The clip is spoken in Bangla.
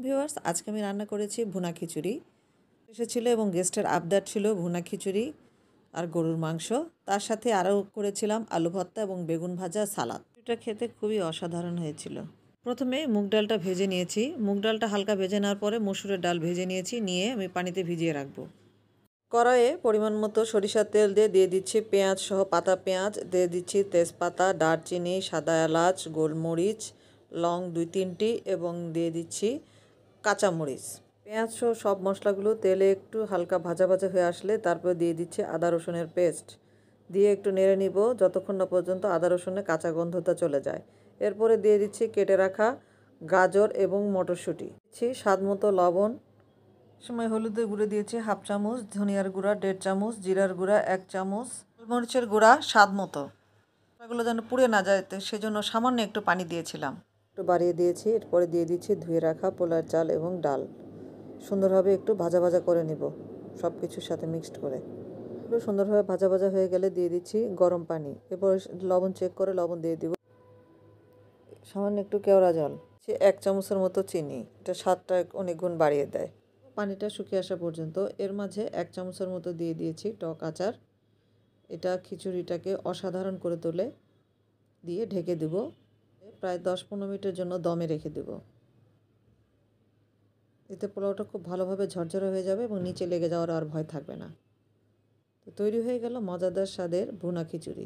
ভিউয়ার্স, আজকে আমি রান্না করেছি ভুনা খিচুড়ি। এসেছিল এবং গেস্টের আবদার ছিল ভুনা খিচুড়ি আর গরুর মাংস। তার সাথে আরও করেছিলাম আলু ভর্তা এবং বেগুন ভাজা, সালাদ। এটা খেতে খুবই অসাধারণ হয়েছিল। প্রথমে মুগ ডালটা ভেজে নিয়েছি। মুগ ডালটা হালকা ভেজে নেওয়ার পরে মসুরের ডাল ভেজে নিয়েছি, নিয়ে আমি পানিতে ভিজিয়ে রাখবো। কড়াইয়ে পরিমাণ মতো সরিষার তেল দিয়ে দিচ্ছি পেঁয়াজ সহ পাতা পেঁয়াজ, দিয়ে দিচ্ছি তেজপাতা, দারচিনি, সাদা এলাচ, গোলমরিচ, লং 2-3টি এবং দিয়ে দিচ্ছি কাঁচামরিচ। পেঁয়াজ সহ সব মশলাগুলো তেলে একটু হালকা ভাজা ভাজা হয়ে আসলে তারপর দিয়ে দিচ্ছি আদা রসুনের পেস্ট, দিয়ে একটু নেড়ে নিব যতক্ষণ না পর্যন্ত আদা রসুনের কাঁচা গন্ধটা চলে যায়। এরপরে দিয়ে দিচ্ছি কেটে রাখা গাজর এবং মটরশুঁটি, দিচ্ছি স্বাদ মতো লবণ। সময় হলুদের গুঁড়ো দিয়েছি 1/2 চামচ, ধনিয়ার গুঁড়া 1.5 চামচ, জিরার গুঁড়া 1 চামচ, মরিচের গুঁড়া স্বাদ মতো। এগুলো যেন পুড়ে না যায় সেজন্য সামান্য একটু পানি দিয়েছিলাম, একটু বাড়িয়ে দিয়েছি। এরপরে দিয়ে দিচ্ছি ধুয়ে রাখা পোলার চাল এবং ডাল। সুন্দরভাবে একটু ভাজা ভাজা করে নিব সব কিছুর সাথে মিক্সড করে। এগুলো সুন্দরভাবে ভাজা ভাজা হয়ে গেলে দিয়ে দিচ্ছি গরম পানি। এরপর লবণ চেক করে লবণ দিয়ে দিব, সামান্য একটু কেওড়া জল, 1 চামচের মতো চিনি। এটা স্বাদটা অনেক গুণ বাড়িয়ে দেয়। পানিটা শুকিয়ে আসা পর্যন্ত এর মাঝে 1 চামচের মতো দিয়ে দিয়েছি টক আচার। এটা খিচুড়িটাকে অসাধারণ করে তোলে। দিয়ে ঢেকে দেব, প্রায় 10-15 মিনিটের জন্য দমে রেখে দেব। এতে পোলাওটা খুব ভালোভাবে ঝরঝরে হয়ে যাবে এবং নিচে লেগে যাওয়ার আর ভয় থাকবে না। তো তৈরি হয়ে গেল মজাদার স্বাদের ভুনা খিচুড়ি।